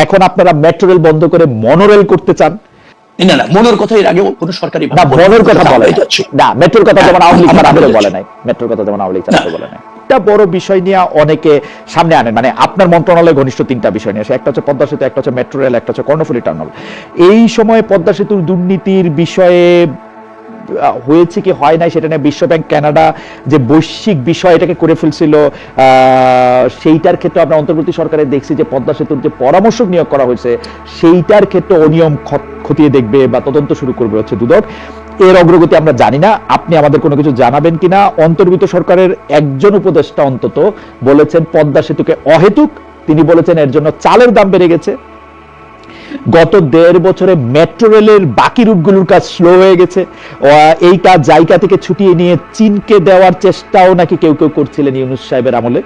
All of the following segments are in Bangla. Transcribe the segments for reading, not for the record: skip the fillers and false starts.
এখন আপনারা মেট্রো রেল বন্ধ করে মনোরেল করতে চান। না না, মনোর কথা এর আগে কোনো সরকারি না, মনোর কথা বলে না, মেট্রোর কথা যেমন আওয়ামী লীগ ছাড়া বলে নাই, মেট্রোর কথা যেমন আওয়ামী লীগ ছাড়া বলে নাই। একটা বড় বিষয় নিয়ে অনেকে সামনে আনেন, মানে আপনার মন্ত্রণালয়ে ঘনিষ্ঠ তিনটা বিষয় নিয়ে আসে, একটা হচ্ছে পদ্মা সেতু, একটা হচ্ছে মেট্রো রেল, একটা হচ্ছে কর্ণফুলী টার্মিনাল। এই সময় পদ্মা সেতুর দুর্নীতির বিষয়ে হয়েছে কি হয় নাই সেটা নিয়ে বিশ্বব্যাংক, কানাডা যে বৈশ্বিক বিষয় এটাকে করে ফেলছিল, সেইটার ক্ষেত্রে আমরা অন্তর্বর্তী সরকারে দেখছি যে পদ্মা সেতুর যে পরামর্শক নিয়োগ করা হয়েছে সেইটার ক্ষেত্রে অনিয়ম খতিয়ে দেখবে বা তদন্ত শুরু করবে হচ্ছে দুদক। এর অগ্রগতি আমরা জানি না, আপনি আমাদের কোনো কিছু জানাবেন কিনা? অন্তর্বর্তী সরকারের একজন উপদেষ্টা অন্তত বলেছেন পদ্মা সেতুকে অহেতুক, তিনি বলেছেন এর জন্য চালের দাম বেড়ে গেছে। গত 1.5 বছরে মেট্রো রেলের বাকি রুটগুলোর কাজ স্লো হয়ে গেছে, এই কাজ জায়গা থেকে ছুটিয়ে নিয়ে চীনকে দেওয়ার চেষ্টাও নাকি কেউ কেউ করছিলেন ইউনূস সাহেবের আমলে।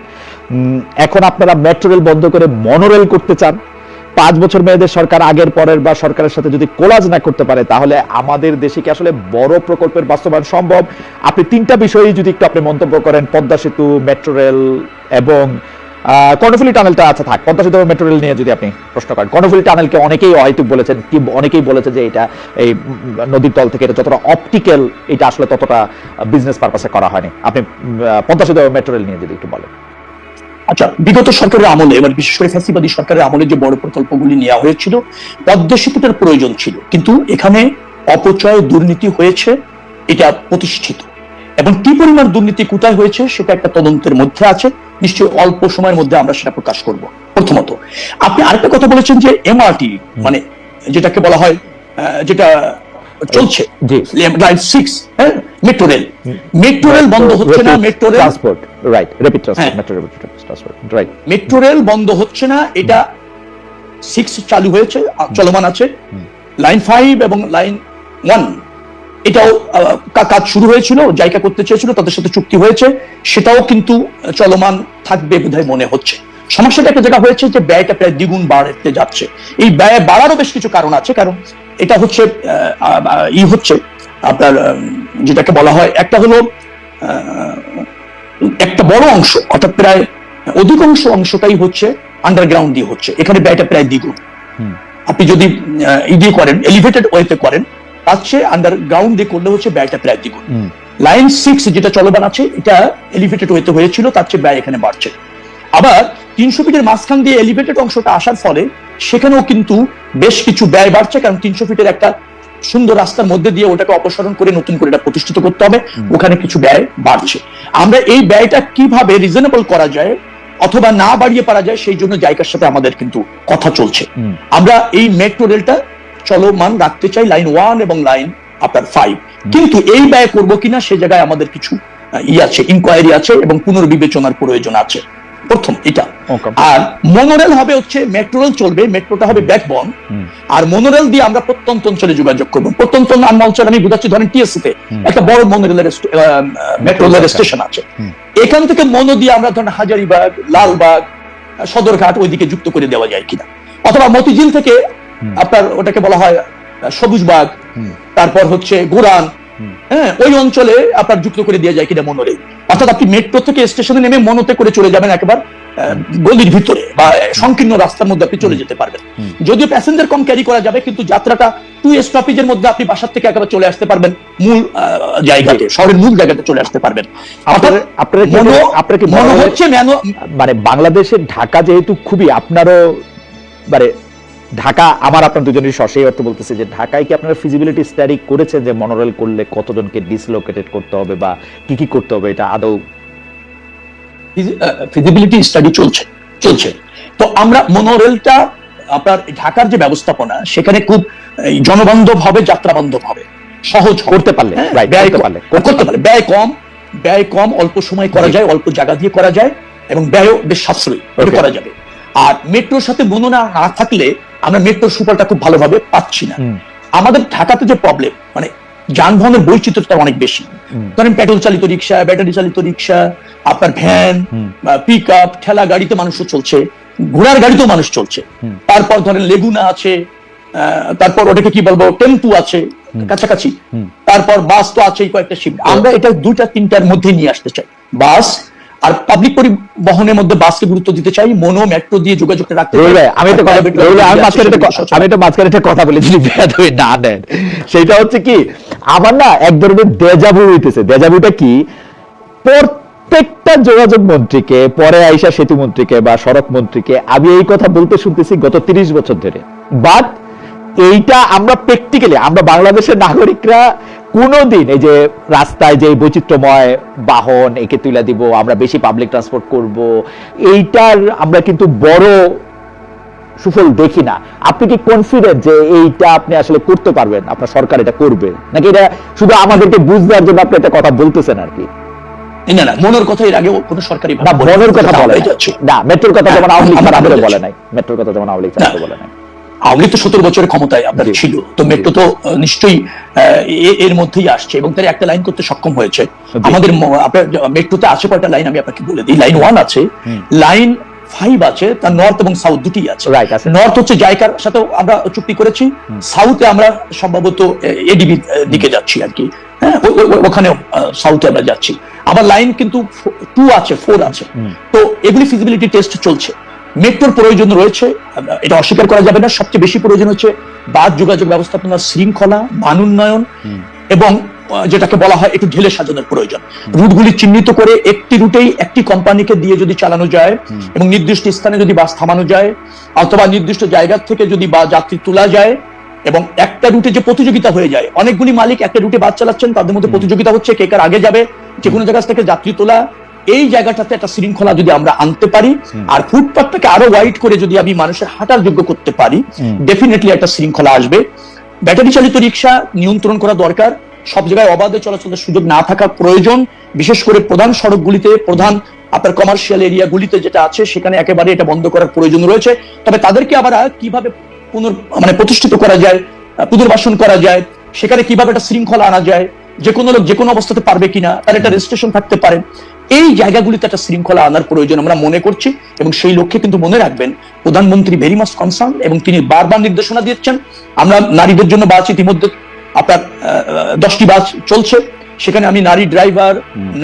এখন আপনারা মেট্রো রেল বন্ধ করে মনোরেল করতে চান। 5 বছর মেয়াদের সরকার আগের পরের বা সরকারের সাথে যদি কোলাজ না করতে পারে তাহলে আমাদের দেশে কি আসলে বড় প্রকল্পের বাস্তবায়ন সম্ভব? আপনি তিনটা বিষয়ে যদি একটু আপনি মন্তব্য করেন, পদ্মা সেতু, মেট্রো রেল এবং কর্ণফুলী টানেলটা আছে থাক, পদ্মা সেতু মেট্রো রেল নিয়ে যদি আপনি প্রশ্ন করেন। কর্ণফুলী টানেলকে অনেকেই অহেতুক বলেছেন, কি অনেকেই বলেছে যে এটা এই নদীর তল থেকে এটা যতটা অপটিক্যাল, এটা আসলে ততটা বিজনেস পারপাসে করা হয়নি। আপনি পদ্মা সেতু মেট্রো রেল নিয়ে যদি একটু বলেন। আচ্ছা, বিগত সরকারের আমলে, এবার বিশেষ করে ফ্যাসিবাদী সরকারের আমলে যে বড় প্রকল্পগুলি নেওয়া হয়েছিল, পদ্মা সেতুটার প্রয়োজন ছিল, কিন্তু এখানে অপচয়, দুর্নীতি হয়েছে, এটা প্রতিষ্ঠিত। এবং কি পরিমাণ দুর্নীতি কোথায় হয়েছে সেটা একটা তদন্তের মধ্যে আছে, নিশ্চয়ই অল্প সময়ের মধ্যে আমরা সেটা প্রকাশ করব। প্রথমত, আপনি আরেকটা কথা বলেছেন যে এমআরটি, মানে যেটাকে বলা হয়, যেটা চলছে লাইন 6, হ্যাঁ, মেট্রো রেল, মেট্রো রেল বন্ধ হচ্ছে না, metro rail transport, right, rapid transport, metro rail transport, right, metro rail বন্ধ হচ্ছে না, এটা 6 চালু হয়েছে, চলমান আছে। লাইন 5 এবং লাইন 1 এটাও কাজ শুরু হয়েছিল, জায়গা করতে চেয়েছিল, তাদের সাথে চুক্তি হয়েছে, সেটাও কিন্তু চলমান থাকবে বোধহয় মনে হচ্ছে। সমস্যাটা একটা জায়গা হয়েছে যে ব্যয়টা প্রায় দ্বিগুণ বাড়তে যাচ্ছে। এই ব্যয় বাড়ারও বেশ কিছু কারণ আছে, কারণ এটা হচ্ছে হচ্ছে আপনার যেটাকে বলা হয়, একটা হলো একটা বড় অংশ, অর্থাৎ প্রায় অধিকাংশ অংশটাই হচ্ছে আন্ডারগ্রাউন্ড দিয়ে হচ্ছে, এখানে ব্যয়টা প্রায় দ্বিগুণ। আপনি যদি দিয়ে করেন, এলিভেটেড ওয়েতে করেন, তার চেয়ে আন্ডারগ্রাউন্ড দিয়ে করলে হচ্ছে ব্যয়টা প্রায় দ্বিগুণ। লাইন 6 যেটা চলমান আছে, এটা এলিভেটেড ওয়েতে হয়েছিল, তার চেয়ে ব্যয় এখানে বাড়ছে। আবার 300 ফিটের মাঝখান দিয়ে এলিভেটেড অংশটা আসার ফলে সেখানেও কিন্তু বেশ কিছু ব্যয় বাড়ছে, কারণ 300 ফিটের একটা সুন্দর রাস্তার মধ্যে দিয়ে ওটাকে অপসারণ করে নতুন করে এটা প্রতিষ্ঠিত করতে হবে, ওখানে কিছু ব্যয় বাড়ছে। আমরা এই ব্যয়টা কিভাবে রিজনেবল করা যায় অথবা না বাড়িয়ে পারা যায়, সেই জন্য জায়গার সাথে আমাদের কিন্তু কথা চলছে। আমরা এই মেট্রো রেলটা চলমান রাখতে চাই, লাইন 1 এবং লাইন আপনার 5, কিন্তু এই ব্যয় করবো কিনা সে জায়গায় আমাদের কিছু আছে, ইনকোয়ারি আছে এবং পুনর্বিবেচনার প্রয়োজন আছে। প্রথম এটা। আর মনোরেল হবে হচ্ছে, মেট্রো রেল চলবে, মেট্রোটা হবে ব্যাকবোন, আর মনোরেল দিয়ে আমরা প্রত্যন্ত অঞ্চলে যোগাযোগ করবো। প্রত্যন্ত অঞ্চল আমি বুঝাচ্ছি, ধরেন টিএসসি তে একটা বড় মনোরেলের মেট্রো রেলের স্টেশন আছে, এখান থেকে মনো দিয়ে আমরা ধরেন হাজারীবাগ, লালবাগ, সদরঘাট ওইদিকে যুক্ত করে দেওয়া যায় কিনা, অথবা মতিঝিল থেকে আপনার ওটাকে বলা হয় সবুজবাগ, তারপর হচ্ছে গোরান, হ্যাঁ, ওই অঞ্চলে আপনার যুক্ত করে দেওয়া যায় কিনা মনোরেল। অর্থাৎ আপনি মেট্রো থেকে স্টেশনে নেমে মনোতে করে চলে যাবেন, একেবারে গলির ভিতরে বা সংকীর্ণ রাস্তার মধ্যে আপনি চলে যেতে পারবেন। যদিও প্যাসেঞ্জার কম ক্যারি করা যাবে, কিন্তু যাত্রাটা 2 স্টপেজের মধ্যে আপনি বাসার থেকে একেবারে চলে আসতে পারবেন, মূল জায়গাতে, শহরের মূল জায়গাতে চলে আসতে পারবেন। মনে হচ্ছে মানে বাংলাদেশের ঢাকা যেহেতু খুবই আপনারও, মানে ঢাকা আমার আপনার দুজনের সেই অর্থ বলতেছে যে ঢাকায় কি আপনারা ফিজিবিলিটি স্টাডি করেছেন যে মনোরেল করলে কতজনকে ডিসলোকেটেড করতে হবে বা কি কি করতে হবে? এটা আদৌ ফিজিবিলিটি স্টাডি চলছে। তো আমরা মনোরেলটা আপনার ঢাকার যে ব্যবস্থাপনা, সেখানে খুব জনবান্ধব হবে, যাত্রা বান্ধব হবে, সহজ করতে পারলে, ব্যয় কম, অল্প সময় করা যায়, অল্প জায়গা দিয়ে করা যায় এবং ব্যয়ও বেশ সাশ্রয়ী করা যাবে। আর মেট্রোর সাথে মনো না থাকলে আমরা মেট্রোর সুফলটা খুব ভালোভাবে পাচ্ছি না। আমাদের ঢাকাতে যে প্রবলেম, মানে যানবাহনের বৈচিত্র্যটা অনেক বেশি। ধরেন পেট্রোল চালিত রিক্সা, ব্যাটারি চালিত রিক্সা, আপনার ভ্যান, পিক আপ, ঠেলা গাড়িতে মানুষও চলছে, ঘোড়ার গাড়িতেও মানুষ চলছে, তারপর ধরেন লেগুনা আছে, তারপর ওটাকে কি বলবো, টেম্পু আছে কাছাকাছি, তারপর বাস তো আছেই কয়েকটা শিফট। আমরা এটা 2-3টার মধ্যে নিয়ে আসতে চাই, বাস আর পাবলিক পরিবহনের মধ্যে বাসকে গুরুত্ব দিতে চাই, মোনো মেট্রো দিয়ে যোগাযোগটা রাখতে চাই। আমি মাঝখানে একটা কথা বলে যদি না দেন, সেটা হচ্ছে কি আমার না এক ধরনের দেজাভু হইতেছে। দেজাভুটা কি, প্রত্যেকটা যোগাযোগ মন্ত্রীকে, পরে আইসা সেতু মন্ত্রীকে বা সড়ক মন্ত্রীকে আমি এই কথা বলতে শুনতেছি গত 30 বছর ধরে। বাট এইটা আমরা প্র্যাকটিক্যালি, আমরা বাংলাদেশের নাগরিকরা কোনোদিন এই যে রাস্তায় যে বৈচিত্র্যময় বাহন একে তুলে দিব, আমরা বেশি পাবলিক ট্রান্সপোর্ট করব, এইটার আমরা কিন্তু বড় সুফল দেখি না। আপনি কি কনফিডেন্ট যে এইটা আপনি আসলে করতে পারবেন, আপনার সরকার এটা করবে, নাকি এটা শুধু আমাদেরকে বুঝবার জন্য আপনি একটা কথা বলতেছেন আর কি? না, মনের কথা এর আগে কোনো সরকারি না, মনের কথা বলে না। মেট্রোর কথা যেমন আওয়ামী লীগ আমাদের বলে নাই, মেট্রোর কথা যেমন আওয়ামী লীগ বলে নাই। আওয়ামী লীগ তো 17 বছরের ক্ষমতায় আপনার ছিল, তো মেট্রো তো নিশ্চয়ই এর মধ্যেই আসছে এবং তার একটা লাইন করতে সক্ষম হয়েছে। আমাদের আপনার মেট্রোতে আছে কয়টা লাইন আমি আপনাকে বলে দিই। লাইন 1 আছে, লাইন 5 আছে, তার নর্থ এবং সাউথ দুটি আছে। নর্থ হচ্ছে জায়কার সাথে আমরা চুক্তি করেছি, সাউথে আমরা সম্ভবত এডিবি দিকে যাচ্ছি আর কি, হ্যাঁ ওখানে সাউথে আমরা যাচ্ছি। আবার লাইন কিন্তু 2 আছে, 4 আছে। তো এগুলি ফিজিবিলিটি টেস্ট চলছে। মেট্রোর প্রয়োজন রয়েছে, এটা অস্বীকার করা যাবে না। সবচেয়ে বেশি প্রয়োজন হচ্ছে বাস যোগাযোগ ব্যবস্থাপনার শৃঙ্খলা, মান উন্নয়ন এবং যেটাকে বলা হয় একটু ঢেলে সাজানোর প্রয়োজন। রুটগুলি চিহ্নিত করে একটি রুটেই একটি কোম্পানিকে দিয়ে যদি চালানো যায় এবং নির্দিষ্ট স্থানে যদি বাস থামানো যায়, অথবা নির্দিষ্ট জায়গা থেকে যদি বা যাত্রী তোলা যায়, এবং একটা রুটে যে প্রতিযোগিতা হয়ে যায়, অনেকগুলি মালিক একটা রুটে বাস চালাচ্ছেন, তাদের মধ্যে প্রতিযোগিতা হচ্ছে কে কার আগে যাবে, যে কোনো জায়গা থেকে যাত্রী তোলা, এই জায়গাটাতে একটা শৃঙ্খলা যদি আমরা আনতে পারি, আর ফুটপাথটাকে আরো ওয়াইড করে যদি আমি মানুষের হাঁটার যোগ্য করতে পারি, ডেফিনেটলি একটা শৃঙ্খলা আসবে। ব্যাটারি চালিত রিক্সা নিয়ন্ত্রণ করা দরকার। সব জায়গায় অবাধে চলাচলের সুযোগ না থাকা প্রয়োজন, বিশেষ করে প্রধান সড়কগুলিতে, প্রধান আপনার কমার্শিয়াল এরিয়াগুলিতে যেটা আছে সেখানে একেবারে এটা বন্ধ করার প্রয়োজন রয়েছে। তবে তাদেরকে আবার কিভাবে প্রতিষ্ঠিত করা যায়, পুনর্বাসন করা যায়, সেখানে কিভাবে একটা শৃঙ্খলা আনা যায়, যে কোনো লোক যে কোনো অবস্থাতে পারবে কিনা, তার একটা রেজিস্ট্রেশন থাকতে পারে, এই জায়গাগুলিতে একটা শৃঙ্খলা আনার প্রয়োজন আমরা মনে করছি। এবং সেই লক্ষ্যে কিন্তু মনে রাখবেন প্রধানমন্ত্রী ভেরি মাচ কনসার্ন এবং তিনি বারবার নির্দেশনা দিচ্ছেন। আমরা নারীদের জন্য বাস ইতিমধ্যে আপনার 10টি বাস চলছে, সেখানে আমি নারী ড্রাইভার,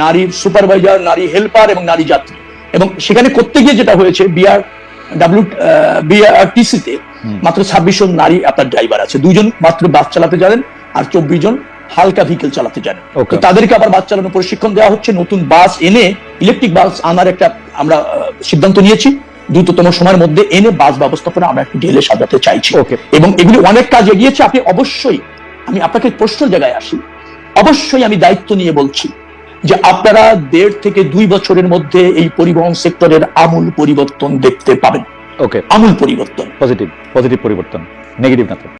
নারী সুপারভাইজার, নারী হেল্পার এবং নারী যাত্রী, এবং সেখানে করতে গিয়ে যেটা হয়েছে বিআরটিসিতে মাত্র 26 জন নারী আপনার ড্রাইভার আছে, 2 জন মাত্র বাস চালাতে জানেন আর 24 জন হালকা ভেহিকেল চালাতে জানেন। তো তাদেরকে আবার বাস চালানোর প্রশিক্ষণ দেওয়া হচ্ছে। নতুন বাস এনে ইলেকট্রিক বাস আনার একটা আমরা সিদ্ধান্ত নিয়েছি, দ্রুততম সময়ের মধ্যে এনে বাস ব্যবস্থাপনা আমরা একটু ঢেলে সাজাতে চাইছি। এবং এগুলি অনেক কাজ এগিয়েছে। আপনি অবশ্যই, আমি আপনাকে প্রশ্ন জায়গায় আসি, অবশ্যই আমি দায়িত্ব নিয়ে বলছি যে আপনারা 1.5 থেকে 2 বছরের মধ্যে এই পরিবহন সেক্টরের আমূল পরিবর্তন দেখতে পাবেন। আমূল পরিবর্তন, পজিটিভ পরিবর্তন, নেগেটিভ না।